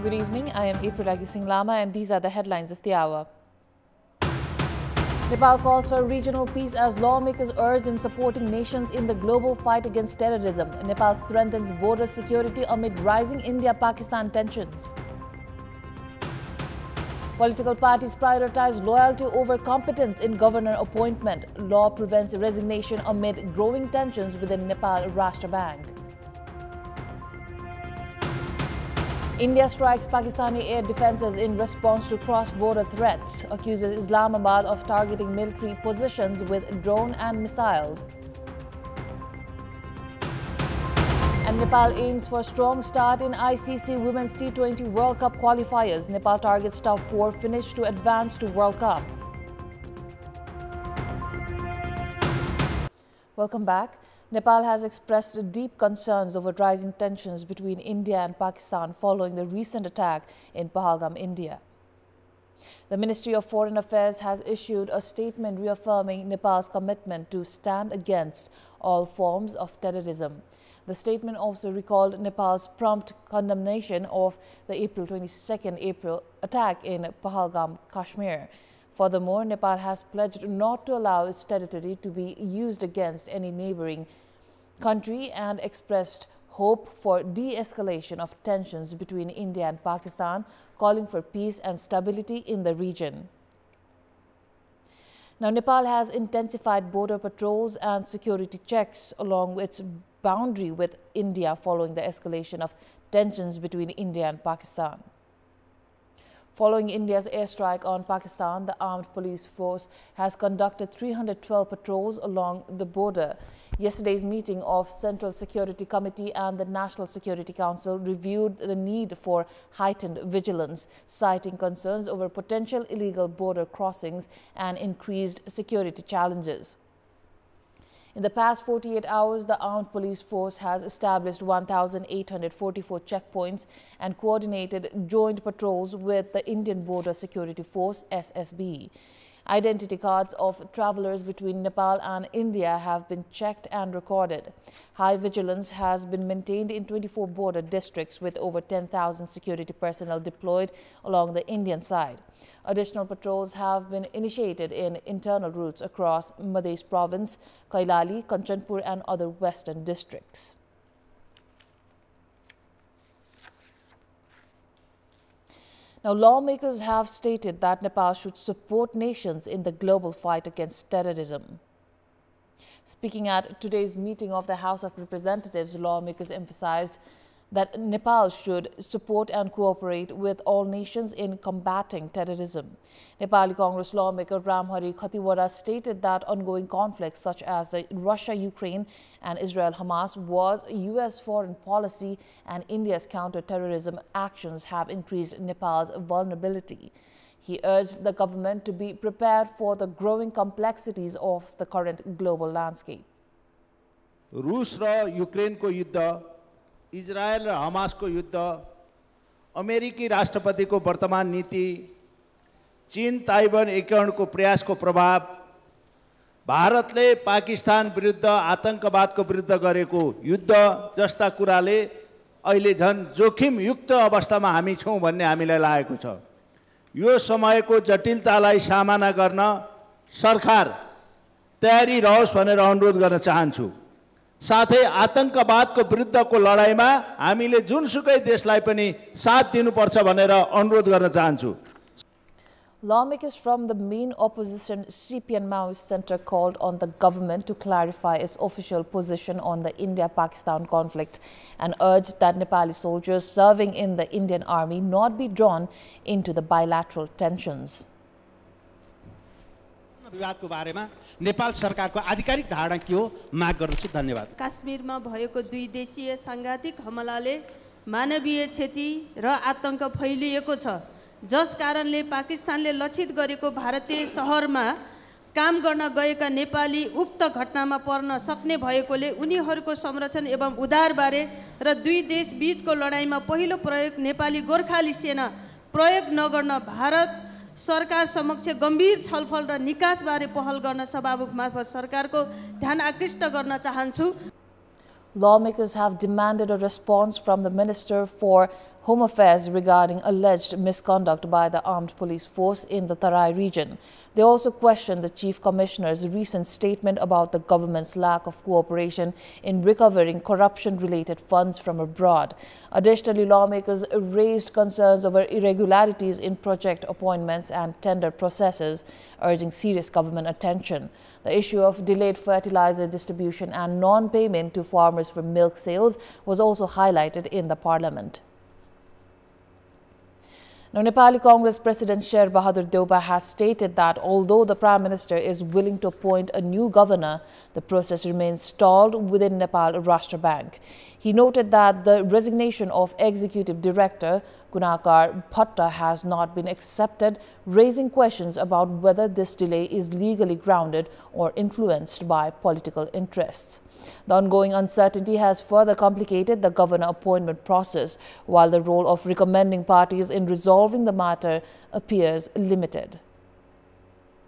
Good evening, I am April Singh Lama and these are the headlines of the hour. Nepal calls for regional peace as lawmakers urge in supporting nations in the global fight against terrorism. Nepal strengthens border security amid rising India-Pakistan tensions. Political parties prioritize loyalty over competence in governor appointment. Law prevents resignation amid growing tensions within Nepal Rastriya Bank. India strikes Pakistani air defenses in response to cross-border threats, accuses Islamabad of targeting military positions with drone and missiles. And Nepal aims for a strong start in ICC Women's T20 World Cup qualifiers. Nepal targets top 4 finish to advance to World Cup. Welcome back. Nepal has expressed deep concerns over rising tensions between India and Pakistan following the recent attack in Pahalgam, India. The Ministry of Foreign Affairs has issued a statement reaffirming Nepal's commitment to stand against all forms of terrorism. The statement also recalled Nepal's prompt condemnation of the April 22nd attack in Pahalgam, Kashmir. Furthermore, Nepal has pledged not to allow its territory to be used against any neighboring country and expressed hope for de-escalation of tensions between India and Pakistan, calling for peace and stability in the region. Now, Nepal has intensified border patrols and security checks along its boundary with India following the escalation of tensions between India and Pakistan. Following India's airstrike on Pakistan, the armed police force has conducted 312 patrols along the border. Yesterday's meeting of Central Security Committee and the National Security Council reviewed the need for heightened vigilance, citing concerns over potential illegal border crossings and increased security challenges. In the past 48 hours, the armed police force has established 1,844 checkpoints and coordinated joint patrols with the Indian Border Security Force (SSB). Identity cards of travelers between Nepal and India have been checked and recorded. High vigilance has been maintained in 24 border districts with over 10,000 security personnel deployed along the Indian side. Additional patrols have been initiated in internal routes across Madhya Province, Kailali, Kanchanpur and other western districts. Now, lawmakers have stated that Nepal should support nations in the global fight against terrorism. Speaking at today's meeting of the House of Representatives, lawmakers emphasized that Nepal should support and cooperate with all nations in combating terrorism. Nepali Congress lawmaker Ramhari Khatiwara stated that ongoing conflicts such as the Russia-Ukraine and Israel-Hamas was U.S. foreign policy and India's counter-terrorism actions have increased Nepal's vulnerability. He urged the government to be prepared for the growing complexities of the current global landscape. रूस र युक्रेनको युद्ध, Israel र हमासको युद्ध, अमेरिकी राष्ट्रपतिको वर्तमान नीति, चीन Taiwan एकीकरणको प्रयासको प्रभाव, भारतले पाकिस्तान विरुद्ध आतंकवादको विरुद्ध गरेको युद्ध जस्ता कुराले अहिले झन् जोखिमयुक्त अवस्थामा हामी छौं भन्ने हामीलाई लागेको छ। यो समयको जटिलतालाई सामना गर्न सरकार तयारी रहोस् भनेर अनुरोध गर्न चाहन्छु। साथै आतंकवादको विरुद्धको लडाईमा हामीले जुनसुकै देशलाई पनि साथ दिनुपर्छ भनेर अनुरोध गर्न चाहन्छु। Lawmakers from the main opposition CPN Maoist Center called on the government to clarify its official position on the India-Pakistan conflict and urged that Nepali soldiers serving in the Indian army not be drawn into the bilateral tensions. विवादको बारेमा नेपाल सरकारको आधिकारिक धारणा के हो माग गर्छु। धन्यवाद। काश्मीरमा भएको दुई देशीय सांघातिक हमलाले मानवीय क्षति र आतंक फैलिएको छ, जस कारणले पाकिस्तानले लक्षित गरेको भारतीय शहरमा काम गर्न गएका नेपाली उक्त घटनामा पर्न सक्ने भएकोले उनीहरूको संरक्षण एवं उद्धार बारे र दुई देश बीचको लडाईमा पहिलो प्रयोग नेपाली गोर्खाली सेना प्रयोग नगर्न भारत सरकार समक्ष गम्भीर छलफल र निकास बारे पहल गर्न सभामुख मार्फत सरकारको ध्यान आकृष्ट गर्न चाहन्छु। Lawmakers have demanded a response from the Minister for Home Affairs regarding alleged misconduct by the armed police force in the Tarai region. They also questioned the Chief Commissioner's recent statement about the government's lack of cooperation in recovering corruption-related funds from abroad. Additionally, lawmakers raised concerns over irregularities in project appointments and tender processes, urging serious government attention. The issue of delayed fertilizer distribution and non-payment to farmers for milk sales was also highlighted in the parliament. Now, Nepali Congress President Sher Bahadur Deuba has stated that although the Prime Minister is willing to appoint a new governor, the process remains stalled within Nepal Rastriya Bank. He noted that the resignation of Executive Director Gunakar Bhatta has not been accepted, raising questions about whether this delay is legally grounded or influenced by political interests. The ongoing uncertainty has further complicated the governor appointment process, while the role of recommending parties in resolving the matter appears limited.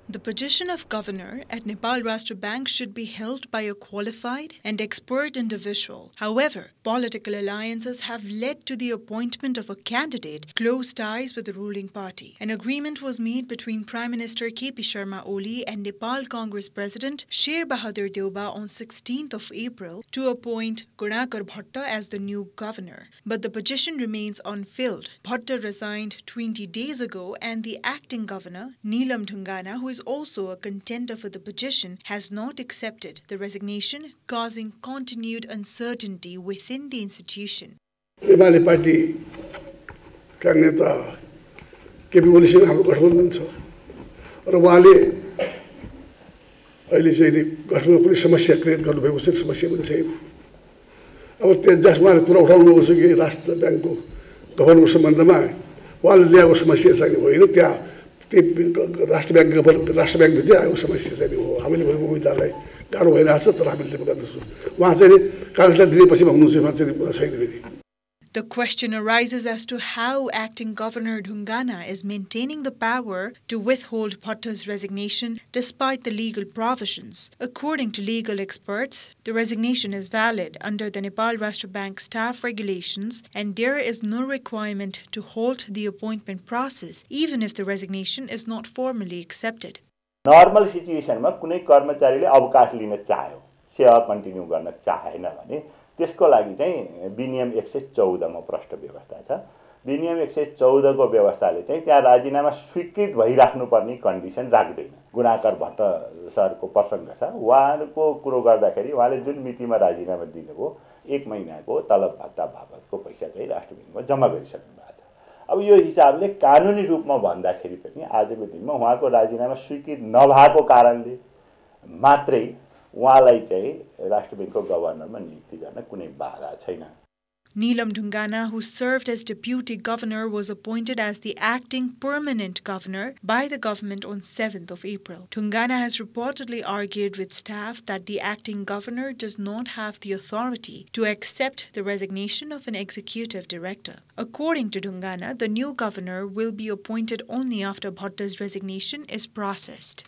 The position of governor at Nepal Rastriya Bank should be held by a qualified and expert individual. However, political alliances have led to the appointment of a candidate close ties with the ruling party. An agreement was made between Prime Minister K.P. Sharma Oli and Nepal Congress President Sher Bahadur Deuba on 16th of April to appoint Gunakar Bhatta as the new governor. But the position remains unfilled. Bhatta resigned 20 days ago, and the acting governor, Neelam Dhungana, who is also a contender for the position, has not accepted the resignation, causing continued uncertainty within the institution. Nepali party का नेता KP ओलीसँग हाम्रो गठबन्धन छ र उहाँले अहिले चाहिँ गठबन्धनमा कुनै समस्या क्रिएट गर्नुभएको छ, समस्या पनि छैन। अब त्यहाँ जसमा कुरा उठाउनु छ कि राष्ट्र ब्याङ्कको गभर्नर सम्बन्धमा उहाँले ल्याएको समस्या चाहिँ होइन, त्यहाँ राष्ट्र ब्याङ्कभित्रै आएको समस्या चाहिँ हो। हामीले भनेको उम्मेदवारलाई गाह्रो भइरहेको छ, तर हामीले गर्दैछौँ। उहाँ चाहिँ कागजलाई दिएपछि हुनुहुन्छ छैन फेरि। The question arises as to how acting Governor Dhungana is maintaining the power to withhold Bhatta's resignation despite the legal provisions. According to legal experts, the resignation is valid under the Nepal Rastriya Bank staff regulations, and there is no requirement to halt the appointment process even if the resignation is not formally accepted. Normal situation ma kunai कर्मचारीले अवकाश लिन चाह्यो, सेवा continue गर्न चाहेन भने त्यसको लागि चाहिँ विनियम 114 मा प्रष्ट व्यवस्था छ। विनियम 114 को व्यवस्थाले चाहिँ त्यहाँ राजीनामा स्वीकृत भइराख्नुपर्ने कन्डिसन राख्दैन। गुनाकर भट्ट सरको प्रसङ्ग छ, उहाँको कुरो गर्दाखेरि उहाँले जुन मितिमा राजीनामा दिनुभयो 1 महिनाको तलब भत्ता बाबतको पैसा चाहिँ राष्ट्र ब्याङ्कमा जम्मा गरिसक्नु भएको छ। अब यो हिसाबले कानुनी रूपमा भन्दाखेरि पनि आजको दिनमा उहाँको राजीनामा स्वीकृत नभएको कारणले मात्रै उहाँलाई चाहिँ राष्ट्र ब्याङ्कको गभर्नरमा नियुक्ति गर्न कुनै बाधा छैन। Neelam Dhungana, who served as deputy governor, was appointed as the acting permanent governor by the government on 7th of April. Dhungana has reportedly argued with staff that the acting governor does not have the authority to accept the resignation of an executive director. According to Dhungana, the new governor will be appointed only after Bhatta's resignation is processed.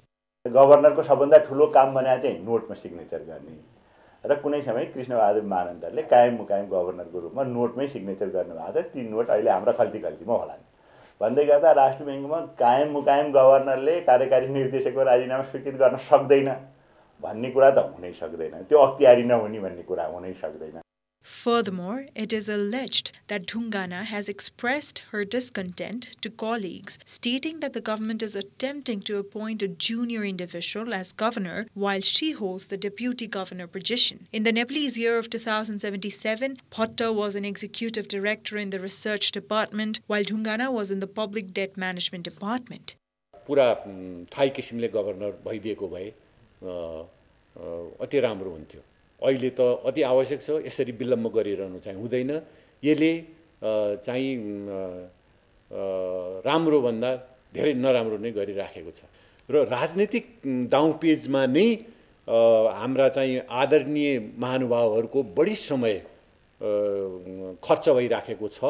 गभर्नरको सबभन्दा ठुलो काम बनाए चाहिँ नोटमा signature गर्ने र कुनै समय कृष्णबहादुर महानन्दरले कायम मुकायम गभर्नरको रूपमा नोटमै सिग्नेचर गर्नुभएको छ। ती नोट अहिले हाम्रो खल्तीमा होलान् भन्दै गर्दा राष्ट्र ब्याङ्कमा कायम मुकायम गभर्नरले कार्यकारी निर्देशकको राजीनामा स्वीकृत गर्न सक्दैन भन्ने कुरा त हुनै सक्दैन, त्यो अख्तियारी नहुने भन्ने कुरा हुनै सक्दैन। Furthermore, it is alleged that Dhungana has expressed her discontent to colleagues, stating that the government is attempting to appoint a junior individual as governor while she holds the deputy governor position. In the Nepalese year of 2077, Bhatta was an executive director in the research department, while Dhungana was in the public debt management department. पूरा Thai किसिमले governor भइदिएको भए अति राम्रो हुन्थ्यो। अहिले त अति आवश्यक छ, यसरी विलम्ब गरिरहनु चाहिँ हुँदैन। यसले चाहिँ राम्रो भन्दा धेरै नराम्रो नै गरिराखेको छ र राजनीतिक दाउपेजमा नै हाम्रा चाहिँ आदरणीय महानुभावहरूको बढी समय खर्च भइराखेको छ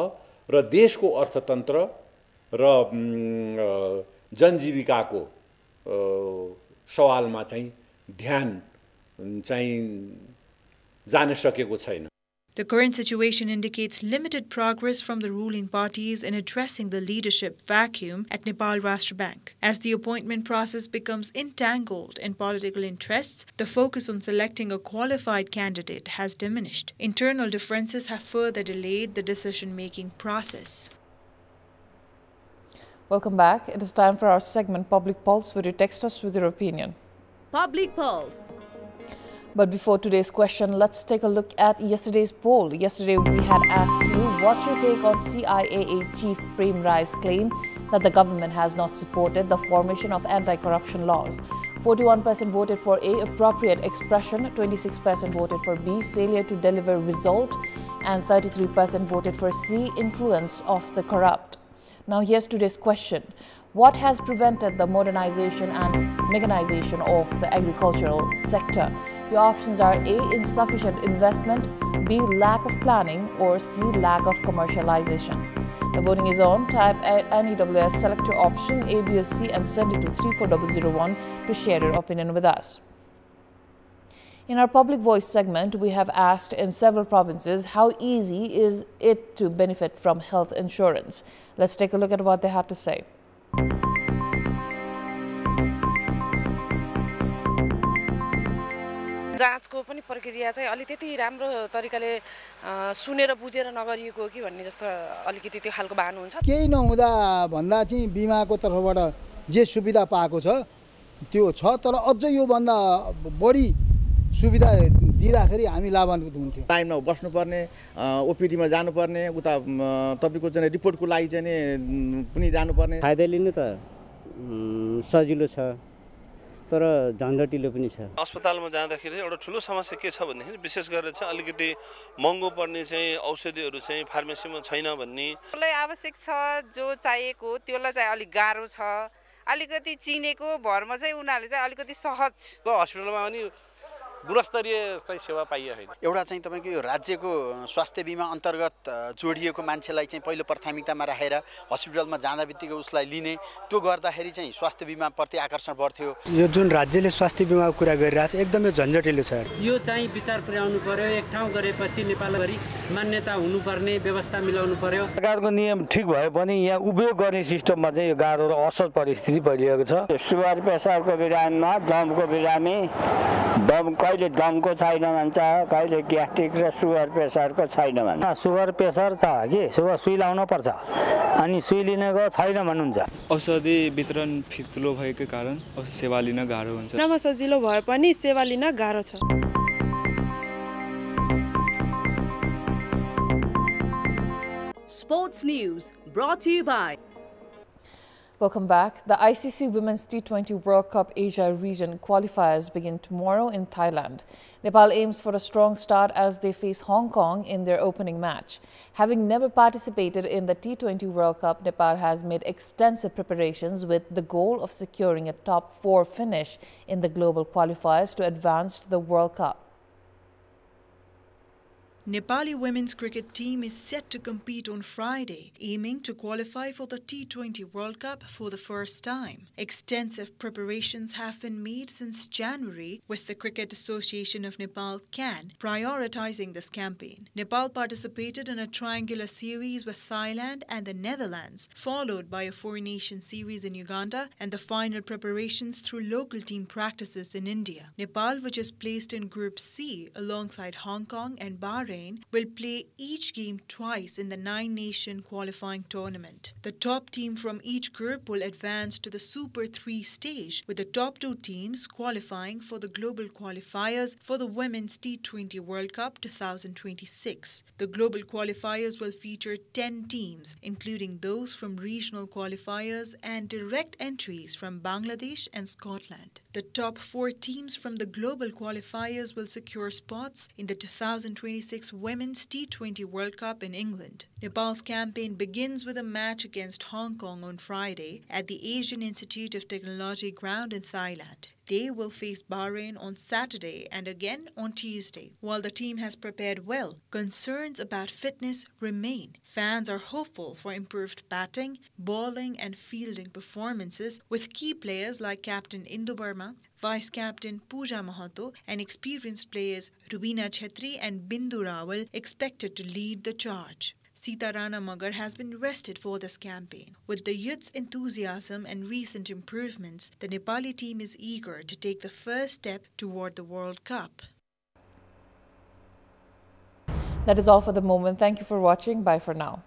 र देशको अर्थतन्त्र र जनजीविकाको सवालमा चाहिँ ध्यान चाहिँ जान सकेको छैन। The current situation indicates limited progress from the ruling parties in addressing the leadership vacuum at Nepal Rastriya Bank. As the appointment process becomes entangled in political interests, the focus on selecting a qualified candidate has diminished. Internal differences have further delayed the decision-making process. Welcome back. It is time for our segment Public Pulse, where you text us with your opinion. Public Pulse. But before today's question, let's take a look at yesterday's poll. Yesterday, we had asked you, what's your take on CIAA Chief Prem Rai's claim that the government has not supported the formation of anti-corruption laws? 41% voted for A, appropriate expression, 26% voted for B, failure to deliver result, and 33% voted for C, influence of the corrupt. Now, here's today's question. What has prevented the modernization and mechanization of the agricultural sector? Your options are A, insufficient investment, B, lack of planning, or C, lack of commercialization. The voting is on. Type NEWS, select your option A, B, or C, and send it to 34001 to share your opinion with us. In our Public Voice segment, we have asked in several provinces how easy is it to benefit from health insurance. Let's take a look at what they had to say. जाँचको पनि प्रक्रिया चाहिँ अलि त्यति राम्रो तरिकाले सुनेर बुझेर नगरिएको कि भन्ने जस्तो अलिकति त्यो खालको भान हुन्छ केही नहुँदा भन्दा चाहिँ बिमाको तर्फबाट जे सुविधा पाएको छ त्यो छ तर अझ यो भन्दा बढी सुविधा दिँदाखेरि हामी लाभान्वित हुन्थ्यौं टाइममा बस्नुपर्ने ओपीडीमा जानुपर्ने उता तपाईको चाहिँ रिपोर्टको लागि चाहिँ पनि जानुपर्ने फाइदा लिनु त सजिलो छ तर झन्झटिलो पनि छ अस्पतालमा जाँदाखेरि एउटा ठुलो समस्या के छ भन्दाखेरि विशेष गरेर चाहिँ अलिकति महँगो पर्ने चाहिँ औषधिहरू चाहिँ फार्मेसीमा छैन भन्ने त्यसलाई आवश्यक छ जो चाहिएको त्यसलाई चाहिँ अलि गाह्रो छ अलिकति चिनेको भरमा चाहिँ उनीहरुले चाहिँ अलिकति सहज हस्पिटलमा पनि गुणस्तरीय चाहिँ सेवा पाइए हैन एउटा चाहिँ तपाईको यो राज्यको स्वास्थ्य बीमा अन्तर्गत जोडिएको मान्छेलाई चाहिँ पहिलो प्राथमिकतामा राखेर हस्पिटलमा जाँदाबित्तिकै उसलाई लिने त्यो गर्दाखेरि चाहिँ स्वास्थ्य बीमा प्रति आकर्षण बढ्थ्यो यो जुन राज्यले स्वास्थ्य बीमाको कुरा गरिरहेछ एकदमै झन्झटिलो छ यो चाहिँ विचार पुर्याउनु पर्यो एक ठाउँ गरेपछि नेपालभरि मान्यता हुनुपर्ने व्यवस्था मिलाउनु पर्यो सरकारको नियम ठीक भए पनि यहाँ उपयोग गर्ने सिस्टममा चाहिँ यो गाह्रो र असहज परिस्थिति भइरहेको छ सुगर प्रेसरको बिरामीमा दमको बिरामी दम कहिले दमको छैन भन्छ कहिले ग्यास्ट्रिक र सुगर प्रेसरको छैन भन्छ सुगर प्रेसर छ कि सुगर सुई लाउनु पर्छ अनि सुई लिनको छैन भन्नुहुन्छ औषधि वितरण फितलो भएको कारण सेवा लिन गाह्रो हुन्छ नमा सजिलो भए पनि सेवा लिन गाह्रो छ Sports News brought to you by Welcome back. The ICC Women's T20 World Cup Asia region qualifiers begin tomorrow in Thailand. Nepal aims for a strong start as they face Hong Kong in their opening match. Having never participated in the T20 World Cup, Nepal has made extensive preparations with the goal of securing a top 4 finish in the global qualifiers to advance to the World Cup. Nepali women's cricket team is set to compete on Friday, aiming to qualify for the T20 World Cup for the first time. Extensive preparations have been made since January, with the Cricket Association of Nepal (CAN) prioritizing this campaign. Nepal participated in a triangular series with Thailand and the Netherlands, followed by a 4-nation series in Uganda and the final preparations through local team practices in India. Nepal, which is placed in Group C alongside Hong Kong and Bahrain, will play each game twice in the 9-nation qualifying tournament. The top team from each group will advance to the Super 3 stage, with the top 2 teams qualifying for the global qualifiers for the Women's T20 World Cup 2026. The global qualifiers will feature 10 teams, including those from regional qualifiers and direct entries from Bangladesh and Scotland. The top 4 teams from the global qualifiers will secure spots in the 2026 Women's T20 World Cup in England. Nepal's campaign begins with a match against Hong Kong on Friday at the Asian Institute of Technology ground in Thailand. They will face Bahrain on Saturday and again on Tuesday. While the team has prepared well, concerns about fitness remain. Fans are hopeful for improved batting, bowling and fielding performances with key players like Captain Indu Burma, Vice Captain Pooja Mahato and experienced players Rubina Chetri and Bindu Rawal expected to lead the charge. Sita Rana Magar has been rested for this campaign. With the youth's enthusiasm and recent improvements, the Nepali team is eager to take the first step toward the World Cup. That is all for the moment. Thank you for watching. Bye for now.